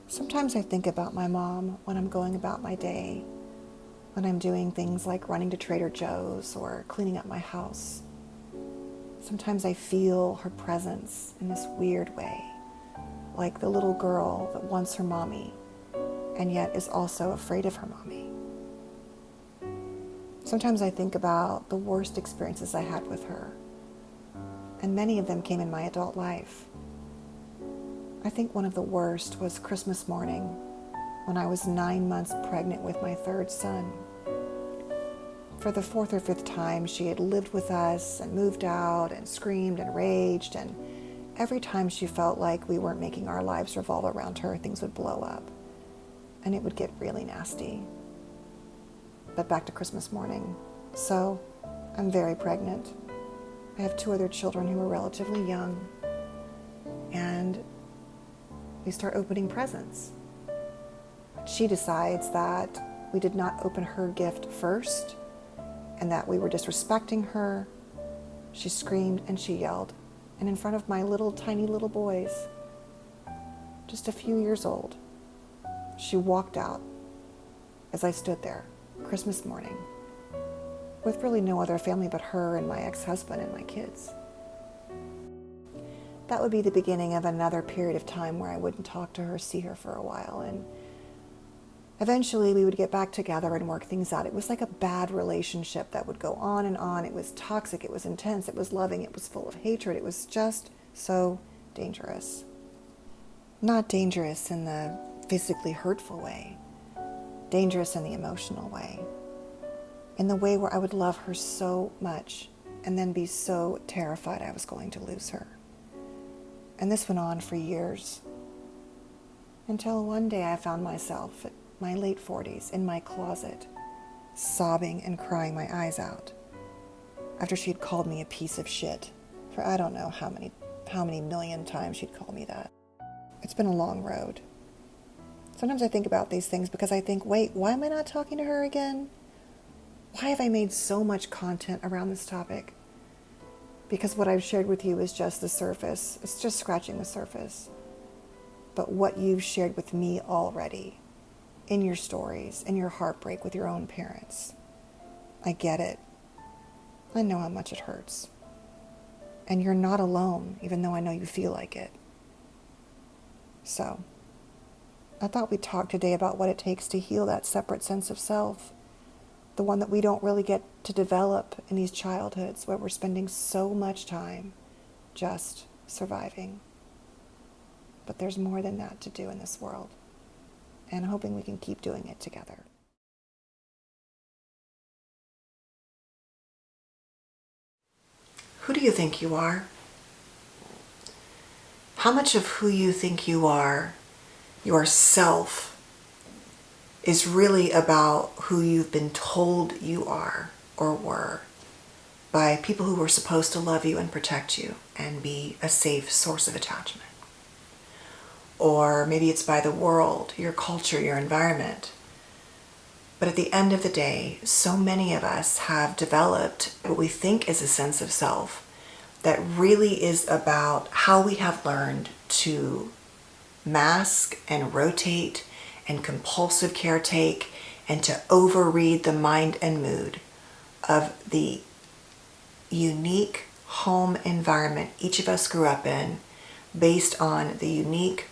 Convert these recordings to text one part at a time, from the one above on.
Sometimes I think about my mom when I'm going about my day, when I'm doing things like running to Trader Joe's or cleaning up my house. Sometimes I feel her presence in this weird way, like the little girl that wants her mommy and yet is also afraid of her mommy. Sometimes I think about the worst experiences I had with her, and many of them came in my adult life. I think one of the worst was Christmas morning when I was 9 months pregnant with my third son. For the fourth or fifth time, she had lived with us and moved out and screamed and raged, and every time she felt like we weren't making our lives revolve around her, things would blow up, and it would get really nasty. But back to Christmas morning. So, I'm very pregnant. I have 2 other children who are relatively young, and we start opening presents. She decides that we did not open her gift first and that we were disrespecting her. She screamed and she yelled, and in front of my tiny little boys, just a few years old, she walked out as I stood there Christmas morning with really no other family but her and my ex-husband and my kids. That would be the beginning of another period of time where I wouldn't talk to her, see her for a while, and eventually we would get back together and work things out. It was like a bad relationship that would go on and on. It was toxic, it was intense, it was loving, it was full of hatred. It was just so dangerous. Not dangerous in the physically hurtful way, dangerous in the emotional way, in the way where I would love her so much and then be so terrified I was going to lose her. And this went on for years, until one day I found myself at my late 40s in my closet, sobbing and crying my eyes out after she had called me a piece of shit for I don't know how many million times she'd called me that. It's been a long road. Sometimes I think about these things because I think, wait, why am I not talking to her again? Why have I made so much content around this topic? Because what I've shared with you is just the surface. It's just scratching the surface. But what you've shared with me already, in your stories, in your heartbreak with your own parents, I get it. I know how much it hurts. And you're not alone, even though I know you feel like it. So, I thought we'd talk today about what it takes to heal that separate sense of self, the one that we don't really get to develop in these childhoods where we're spending so much time just surviving. But there's more than that to do in this world, and I'm hoping we can keep doing it together. Who do you think you are? How much of who you think you are, yourself, is really about who you've been told you are or were by people who were supposed to love you and protect you and be a safe source of attachment? Or maybe it's by the world, your culture, your environment. But at the end of the day, so many of us have developed what we think is a sense of self that really is about how we have learned to mask and rotate and compulsive caretake and to overread the mind and mood of the unique home environment each of us grew up in based on the unique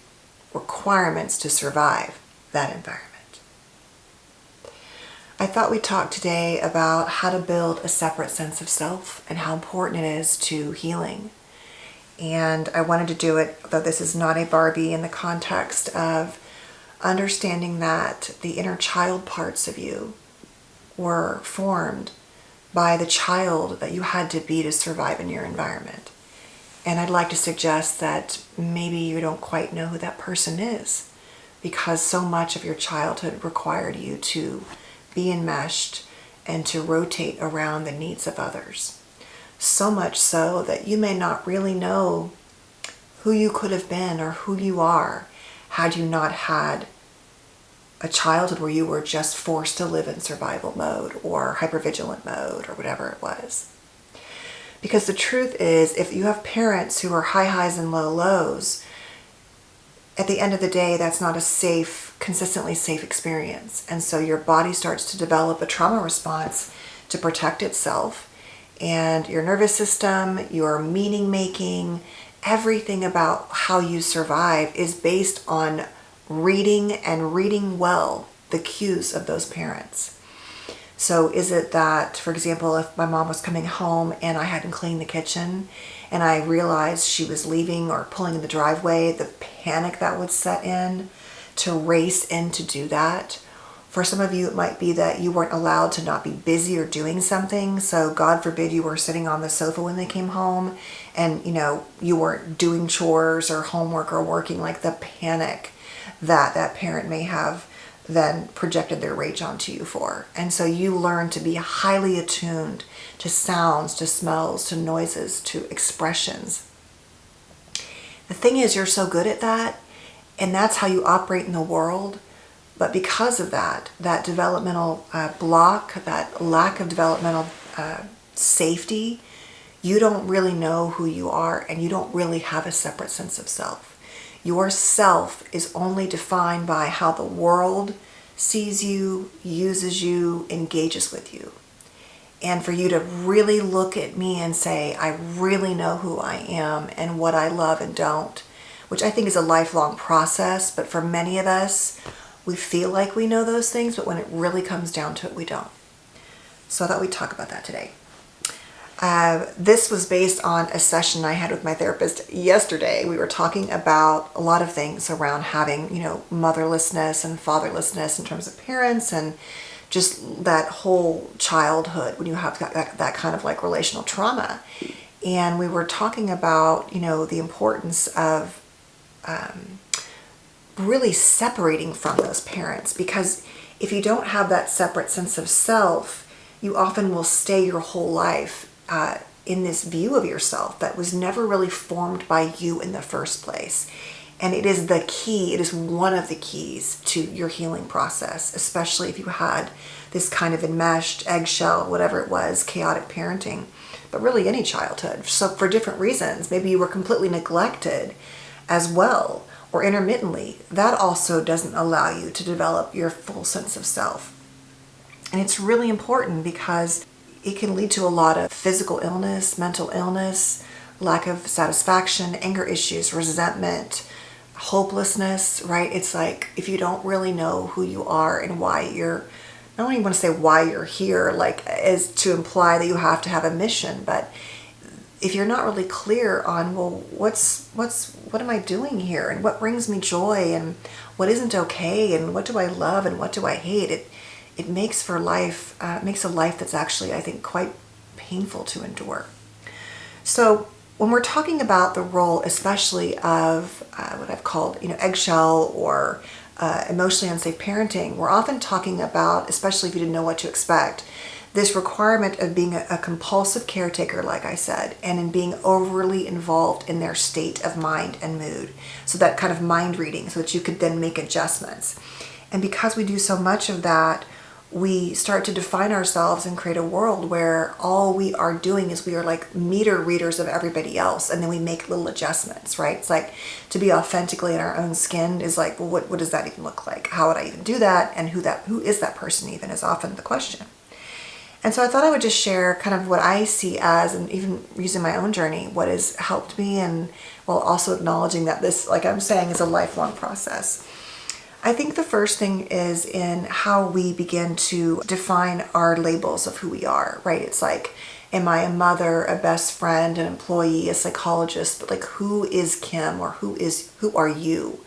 requirements to survive that environment. I thought we'd talk today about how to build a separate sense of self and how important it is to healing. And I wanted to do it, though this is not a Barbie, in the context of understanding that the inner child parts of you were formed by the child that you had to be to survive in your environment. And I'd like to suggest that maybe you don't quite know who that person is because so much of your childhood required you to be enmeshed and to rotate around the needs of others. So much so that you may not really know who you could have been or who you are had you not had a childhood where you were just forced to live in survival mode or hypervigilant mode or whatever it was. Because the truth is, if you have parents who are high highs and low lows, at the end of the day, that's not a safe, consistently safe experience. And so your body starts to develop a trauma response to protect itself. And your nervous system, your meaning making, everything about how you survive is based on reading and reading well the cues of those parents. So is it that, for example, if my mom was coming home and I hadn't cleaned the kitchen and I realized she was leaving or pulling in the driveway, the panic that would set in to race in to do that? For some of you, it might be that you weren't allowed to not be busy or doing something. So God forbid you were sitting on the sofa when they came home and, you weren't doing chores or homework or working, like the panic that that parent may have then projected their rage onto you for. And so you learn to be highly attuned to sounds, to smells, to noises, to expressions. The thing is, you're so good at that, and that's how you operate in the world. But because of that developmental block, that lack of developmental safety, you don't really know who you are, and you don't really have a separate sense of self. Your self is only defined by how the world sees you, uses you, engages with you. And for you to really look at me and say, I really know who I am and what I love and don't, which I think is a lifelong process, but for many of us, we feel like we know those things, but when it really comes down to it, we don't. So I thought we'd talk about that today. This was based on a session I had with my therapist yesterday. We were talking about a lot of things around having, motherlessness and fatherlessness in terms of parents, and just that whole childhood when you have that kind of like relational trauma. And we were talking about, the importance of really separating from those parents, because if you don't have that separate sense of self, you often will stay your whole life in this view of yourself that was never really formed by you in the first place. And it is the key, it is one of the keys to your healing process, especially if you had this kind of enmeshed, eggshell, whatever it was, chaotic parenting, but really any childhood. So for different reasons, maybe you were completely neglected as well, or intermittently. That also doesn't allow you to develop your full sense of self. And it's really important because it can lead to a lot of physical illness, mental illness, lack of satisfaction, anger issues, resentment, hopelessness, right? It's like if you don't really know who you are and why you're, I don't even want to say why you're here, like as to imply that you have to have a mission, but if you're not really clear on, well, what am I doing here, and what brings me joy, and what isn't okay, and what do I love and what do I hate, it makes for life, makes a life that's actually, I think, quite painful to endure. So when we're talking about the role, especially of what I've called, eggshell or emotionally unsafe parenting, we're often talking about, especially if you didn't know what to expect, this requirement of being a compulsive caretaker, like I said, and in being overly involved in their state of mind and mood. So that kind of mind reading so that you could then make adjustments. And because we do so much of that, we start to define ourselves and create a world where all we are doing is we are like meter readers of everybody else, and then we make little adjustments, right? It's like to be authentically in our own skin is like, well, what does that even look like? How would I even do that? And who is that person even is often the question. And so I thought I would just share kind of what I see as, and even using my own journey, what has helped me, and while also acknowledging that this, like I'm saying, is a lifelong process. I think the first thing is in how we begin to define our labels of who we are, right? It's like, am I a mother, a best friend, an employee, a psychologist? But like, who is Kim, or who are you?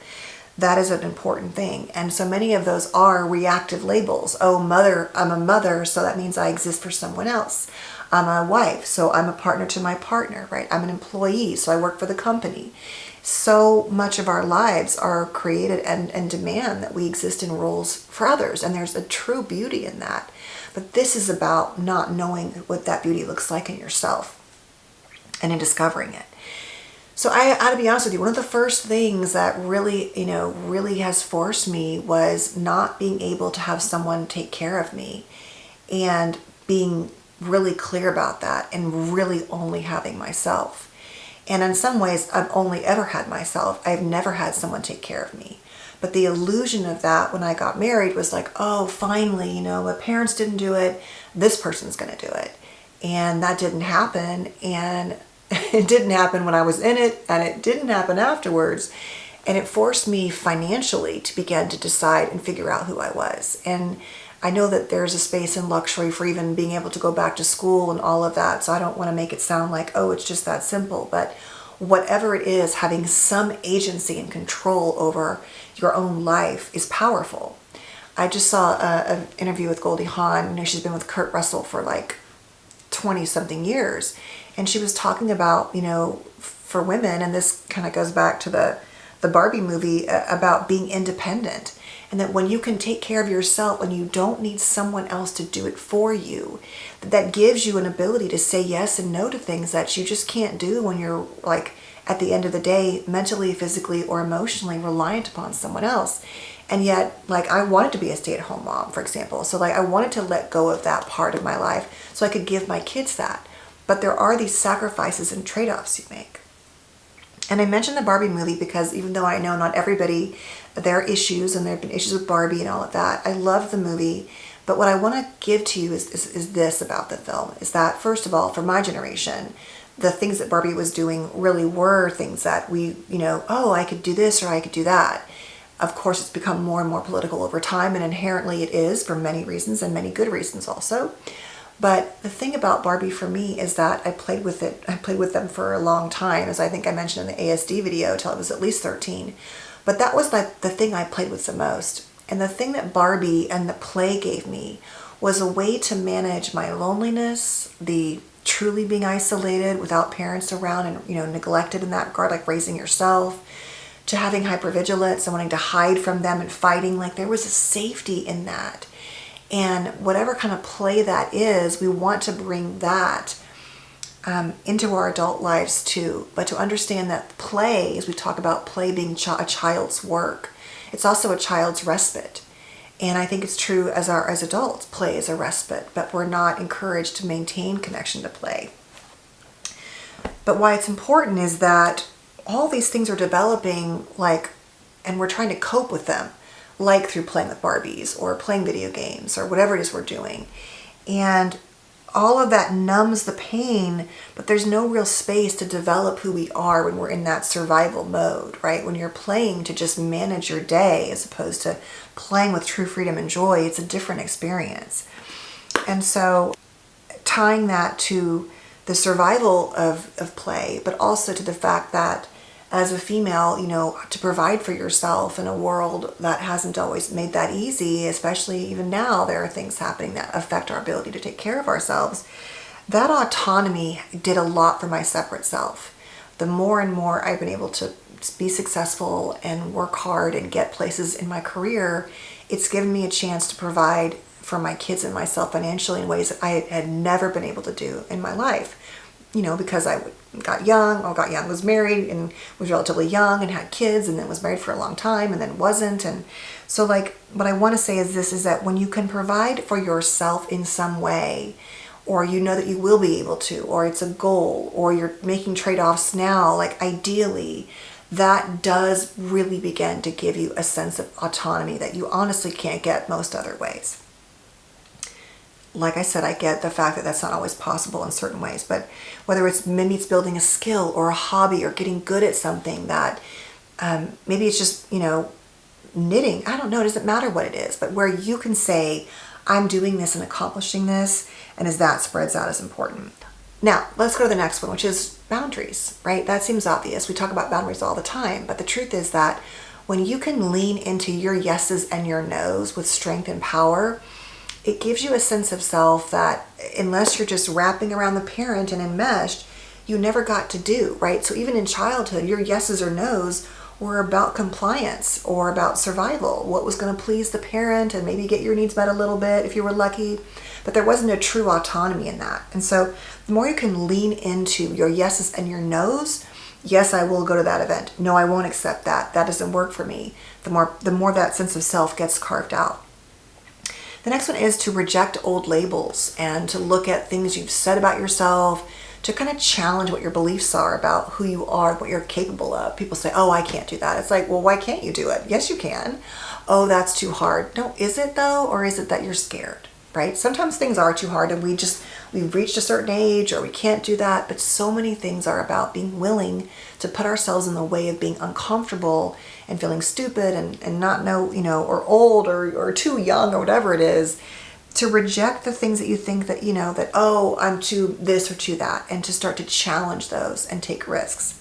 That is an important thing. And so many of those are reactive labels. Oh, mother, I'm a mother, so that means I exist for someone else. I'm a wife, so I'm a partner to my partner, right? I'm an employee, so I work for the company. So much of our lives are created and demand that we exist in roles for others, and there's a true beauty in that. But this is about not knowing what that beauty looks like in yourself and in discovering it. So I got to be honest with you, one of the first things that really has forced me was not being able to have someone take care of me, and being really clear about that, and really only having myself. And in some ways, I've only ever had myself. I've never had someone take care of me. But the illusion of that when I got married was like, oh, finally, you know, my parents didn't do it. This person's going to do it. And that didn't happen. And it didn't happen when I was in it, and it didn't happen afterwards. And it forced me financially to begin to decide and figure out who I was. And I know that there's a space in luxury for even being able to go back to school and all of that. So I don't want to make it sound like, oh, it's just that simple. But whatever it is, having some agency and control over your own life is powerful. I just saw an interview with Goldie Hawn. You know, she's been with Kurt Russell for like 20 something years. And she was talking about, you know, for women, and this kind of goes back to the Barbie movie, about being independent. And that when you can take care of yourself and you don't need someone else to do it for you, that gives you an ability to say yes and no to things that you just can't do when you're like at the end of the day, mentally, physically, or emotionally reliant upon someone else. And yet, like, I wanted to be a stay-at-home mom, for example. So like I wanted to let go of that part of my life so I could give my kids that. But there are these sacrifices and trade-offs you make. And I mentioned the Barbie movie because even though I know not everybody, there are issues, and there have been issues with Barbie and all of that, I love the movie. But what I want to give to you is this about the film, is that, first of all, for my generation, the things that Barbie was doing really were things that we, you know, oh, I could do this or I could do that. Of course, it's become more and more political over time, and inherently it is for many reasons, and many good reasons also. But the thing about Barbie for me is that I played with it. I played with them for a long time, as I think I mentioned in the ASD video, till I was at least 13. But that was like the thing I played with the most. And the thing that Barbie and the play gave me was a way to manage my loneliness, the truly being isolated without parents around and, you know, neglected in that regard, like raising yourself, to having hypervigilance and wanting to hide from them and fighting. Like there was a safety in that. And whatever kind of play that is, we want to bring that into our adult lives too. But to understand that play, as we talk about play being a child's work, it's also a child's respite. And I think it's true as adults, play is a respite, but we're not encouraged to maintain connection to play. But why it's important is that all these things are developing, like, and we're trying to cope with them, like through playing with Barbies or playing video games or whatever it is we're doing. And all of that numbs the pain, but there's no real space to develop who we are when we're in that survival mode, right? When you're playing to just manage your day as opposed to playing with true freedom and joy, it's a different experience. And so tying that to the survival of play, but also to the fact that as a female, you know, to provide for yourself in a world that hasn't always made that easy, especially even now, there are things happening that affect our ability to take care of ourselves. That autonomy did a lot for my separate self. The more and more I've been able to be successful and work hard and get places in my career, it's given me a chance to provide for my kids and myself financially in ways that I had never been able to do in my life. You know, because I was married and was relatively young and had kids, and then was married for a long time and then wasn't. And so like, what I want to say is this, is that when you can provide for yourself in some way, or you know that you will be able to, or it's a goal, or you're making trade-offs now, like ideally, that does really begin to give you a sense of autonomy that you honestly can't get most other ways. Like I said, I get the fact that that's not always possible in certain ways, but whether maybe it's building a skill or a hobby or getting good at something that maybe it's just, you know, knitting. I don't know. It doesn't matter what it is, but where you can say, I'm doing this and accomplishing this, and as that spreads out is important. Now, let's go to the next one, which is boundaries, right? That seems obvious. We talk about boundaries all the time, but the truth is that when you can lean into your yeses and your nos with strength and power, it gives you a sense of self that unless you're just wrapping around the parent and enmeshed, you never got to do, right? So even in childhood, your yeses or nos were about compliance or about survival, what was going to please the parent and maybe get your needs met a little bit if you were lucky, but there wasn't a true autonomy in that. And so the more you can lean into your yeses and your nos, yes, I will go to that event. No, I won't accept that. That doesn't work for me. The more that sense of self gets carved out. The next one is to reject old labels and to look at things you've said about yourself, to kind of challenge what your beliefs are about who you are, what you're capable of. People say, oh, I can't do that. It's like, well, why can't you do it? Yes, you can. Oh, that's too hard. No, is it though? Or is it that you're scared, right? Sometimes things are too hard and we've reached a certain age or we can't do that. But so many things are about being willing to put ourselves in the way of being uncomfortable and feeling stupid and not know, or old or too young or whatever it is, to reject the things that you think that, that, oh, I'm too this or too that, and to start to challenge those and take risks.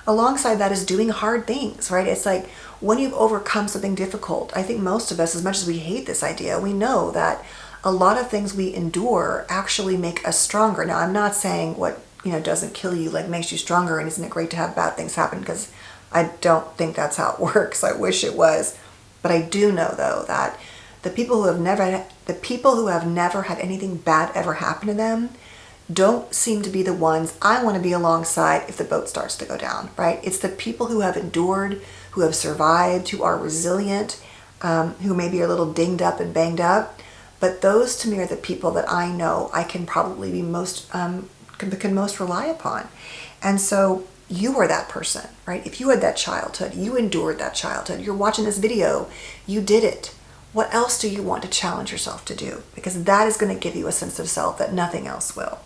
Alongside that is doing hard things, right? It's like when you've overcome something difficult, I think most of us, as much as we hate this idea, we know that a lot of things we endure actually make us stronger. Now, I'm not saying what, doesn't kill you, like makes you stronger, and isn't it great to have bad things happen? Because I don't think that's how it works. I wish it was. But I do know, though, that the people who have never had anything bad ever happen to them don't seem to be the ones I want to be alongside if the boat starts to go down, right? It's the people who have endured, who have survived, who are resilient, who maybe are a little dinged up and banged up. But those to me are the people that I know I can probably be can most rely upon. And so you are that person, right? If you had that childhood, you endured that childhood, you're watching this video, you did it. What else do you want to challenge yourself to do? Because that is going to give you a sense of self that nothing else will.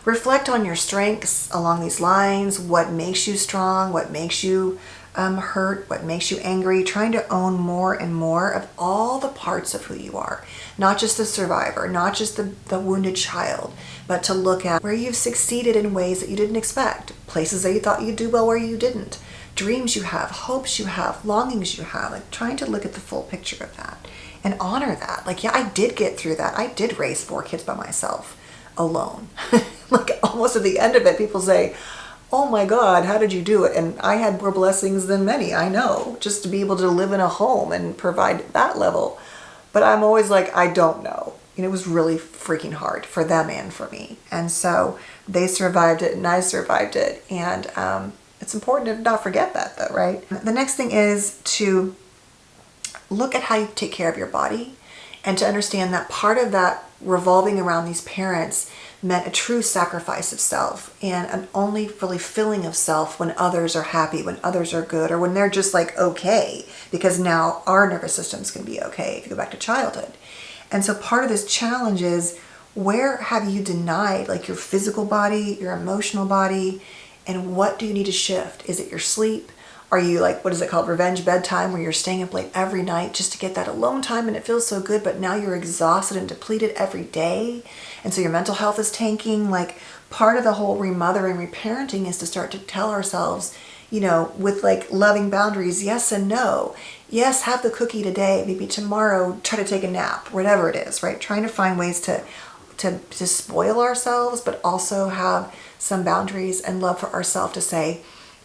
Reflect on your strengths along these lines. What makes you strong? What makes you hurt? What makes you angry? Trying to own more and more of all the parts of who you are. Not just the survivor, not just the wounded child, but to look at where you've succeeded in ways that you didn't expect. Places that you thought you'd do well where you didn't. Dreams you have, hopes you have, longings you have, like trying to look at the full picture of that and honor that. Like, yeah, I did get through that. I did raise 4 kids by myself alone. Like almost at the end of it, people say, oh my God, how did you do it? And I had more blessings than many, I know, just to be able to live in a home and provide that level. But I'm always like, I don't know. It was really freaking hard for them and for me. And so they survived it and I survived it. And, it's important to not forget that though, right? The next thing is to look at how you take care of your body and to understand that part of that revolving around these parents meant a true sacrifice of self and an only really filling of self when others are happy, when others are good, or when they're just like okay, because now our nervous systems can be okay if you go back to childhood. And so part of this challenge is, where have you denied like your physical body, your emotional body, and what do you need to shift? Is it your sleep? Are you like, what is it called, revenge bedtime, where you're staying up late every night just to get that alone time and it feels so good, but now you're exhausted and depleted every day, and so your mental health is tanking? Like, part of the whole remothering, reparenting is to start to tell ourselves, with like loving boundaries, yes and no. Yes, have the cookie today, maybe tomorrow try to take a nap, whatever it is, right? Trying to find ways to spoil ourselves, but also have some boundaries and love for ourselves to say,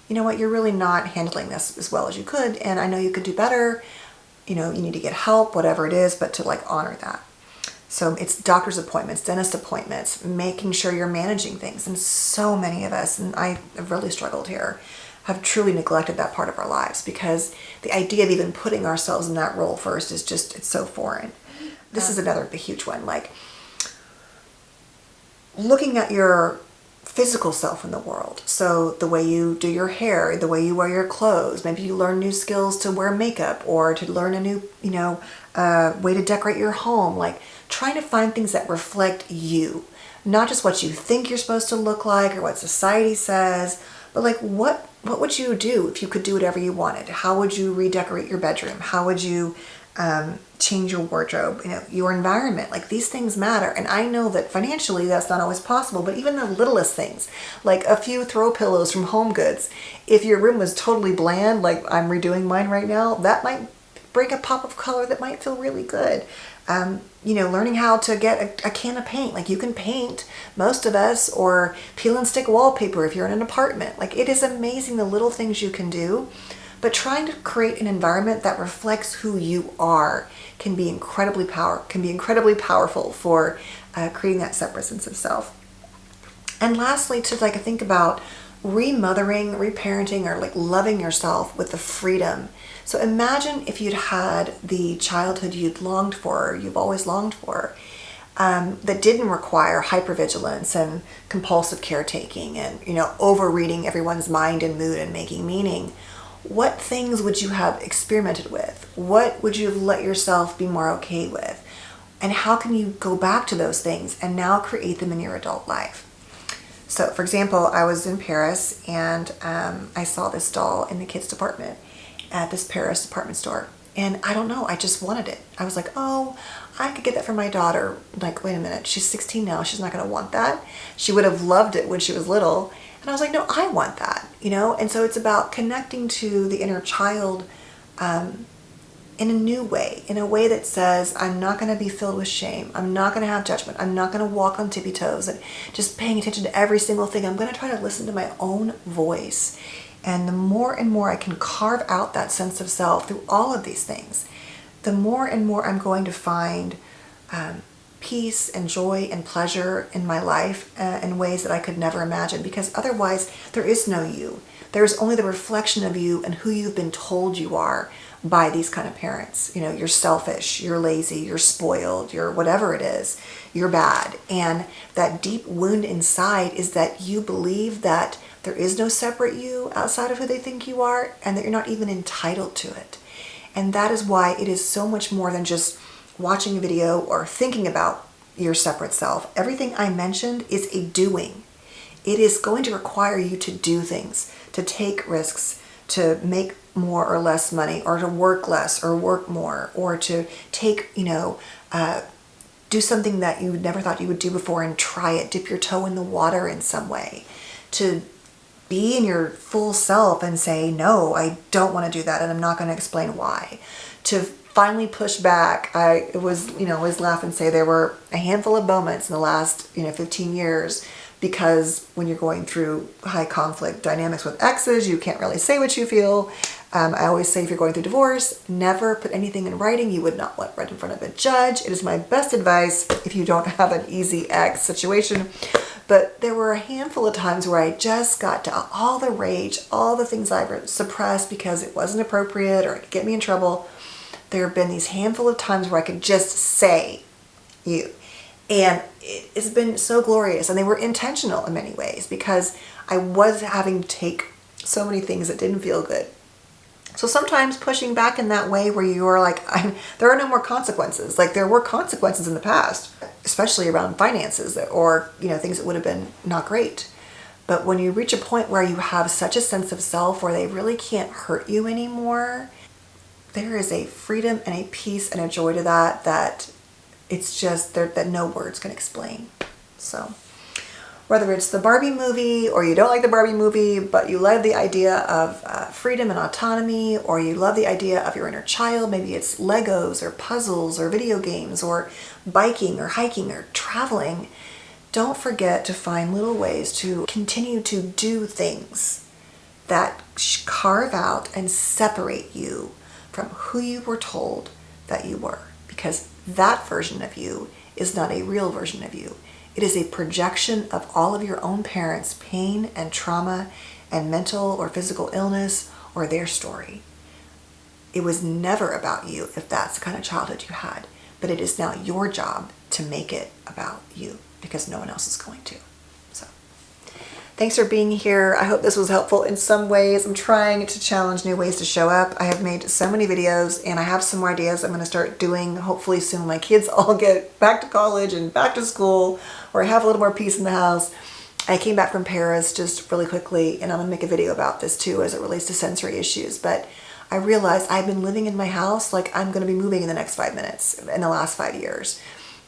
you know what, you're really not handling this as well as you could, and I know you could do better, you need to get help, whatever it is, but to like honor that. So it's doctor's appointments, dentist appointments, making sure you're managing things. And so many of us, and I have really struggled here, have truly neglected that part of our lives because the idea of even putting ourselves in that role first is just, it's so foreign. This is another huge one, like looking at your physical self in the world. So the way you do your hair, the way you wear your clothes, maybe you learn new skills to wear makeup or to learn a new, way to decorate your home, like trying to find things that reflect you, not just what you think you're supposed to look like or what society says, but like what would you do if you could do whatever you wanted? How would you redecorate your bedroom? How would you change your wardrobe, your environment? Like, these things matter. And I know that financially that's not always possible, but even the littlest things, like a few throw pillows from Home Goods, if your room was totally bland, like I'm redoing mine right now, that might bring a pop of color that might feel really good. Learning how to get a can of paint, like you can paint, most of us, or peel and stick wallpaper if you're in an apartment. Like, it is amazing the little things you can do. But trying to create an environment that reflects who you are can be incredibly powerful for creating that separate sense of self. And lastly, to think about remothering, reparenting, or like loving yourself with the freedom. So imagine if you'd had the childhood you've always longed for, that didn't require hypervigilance and compulsive caretaking and, overreading everyone's mind and mood and making meaning, what things would you have experimented with? What would you have let yourself be more okay with? And how can you go back to those things and now create them in your adult life? So, for example, I was in Paris and I saw this doll in the kids department at this Paris department store. And I don't know, I just wanted it. I was like, oh, I could get that for my daughter. Like, wait a minute, she's 16 now. She's not going to want that. She would have loved it when she was little. And I was like, no, I want that, And so it's about connecting to the inner child in a new way, in a way that says, I'm not going to be filled with shame. I'm not going to have judgment. I'm not going to walk on tippy toes and just paying attention to every single thing. I'm going to try to listen to my own voice. And the more and more I can carve out that sense of self through all of these things, the more and more I'm going to find peace and joy and pleasure in my life in ways that I could never imagine. Because otherwise, there is no you. There's only the reflection of you and who you've been told you are by these kind of parents. You're selfish, you're lazy, you're spoiled, you're whatever it is, you're bad. And that deep wound inside is that you believe that there is no separate you outside of who they think you are, and that you're not even entitled to it. And that is why it is so much more than just watching a video or thinking about your separate self. Everything I mentioned is a doing. It is going to require you to do things, to take risks, to make more or less money, or to work less or work more, or to take, do something that you never thought you would do before and try it, dip your toe in the water in some way, to be in your full self and say, no, I don't want to do that, and I'm not going to explain why. To finally push back. I always laugh and say there were a handful of moments in the last, 15 years, because when you're going through high conflict dynamics with exes, you can't really say what you feel. I always say if you're going through divorce, never put anything in writing you would not want read in front of a judge. It is my best advice if you don't have an easy ex situation. But there were a handful of times where I just got to all the rage, all the things I suppressed because it wasn't appropriate or it could get me in trouble. There have been these handful of times where I could just say you. And it's been so glorious. And they were intentional in many ways because I was having to take so many things that didn't feel good. So sometimes pushing back in that way where you are like, there are no more consequences. Like there were consequences in the past, especially around finances or, things that would have been not great. But when you reach a point where you have such a sense of self where they really can't hurt you anymore, there is a freedom and a peace and a joy to that it's just that no words can explain. So whether it's the Barbie movie or you don't like the Barbie movie, but you love the idea of freedom and autonomy, or you love the idea of your inner child, maybe it's Legos or puzzles or video games or biking or hiking or traveling, don't forget to find little ways to continue to do things that carve out and separate you from who you were told that you were. Because that version of you is not a real version of you. It is a projection of all of your own parents' pain and trauma and mental or physical illness or their story. It was never about you if that's the kind of childhood you had, but it is now your job to make it about you because no one else is going to. So thanks for being here. I hope this was helpful in some ways. I'm trying to challenge new ways to show up. I have made so many videos and I have some more ideas I'm going to start doing hopefully soon when my kids all get back to college and back to school, or I have a little more peace in the house. I came back from Paris just really quickly, and I'm going to make a video about this too as it relates to sensory issues. But I realized I've been living in my house like I'm going to be moving in the next 5 minutes in the last 5 years.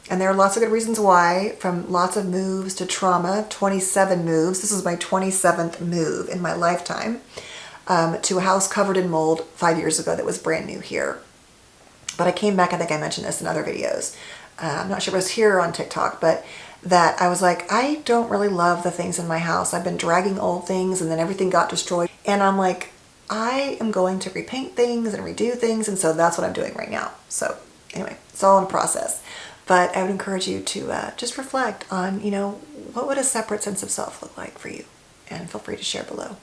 And there are lots of good reasons why, from lots of moves to trauma, 27 moves. This is my 27th move in my lifetime, to a house covered in mold 5 years ago that was brand new here. But I came back, I think I mentioned this in other videos. I'm not sure if it was here or on TikTok, but that I was like, I don't really love the things in my house. I've been dragging old things and then everything got destroyed. And I'm like, I am going to repaint things and redo things. And so that's what I'm doing right now. So anyway, it's all in process. But I would encourage you to just reflect on, what would a separate sense of self look like for you? And feel free to share below.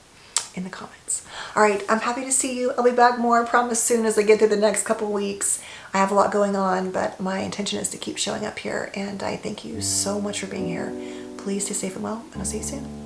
in the comments. All right, I'm happy to see you. I'll be back more, I promise, soon as I get through the next couple weeks. I have a lot going on, but my intention is to keep showing up here, and I thank you so much for being here. Please stay safe and well, and I'll see you soon.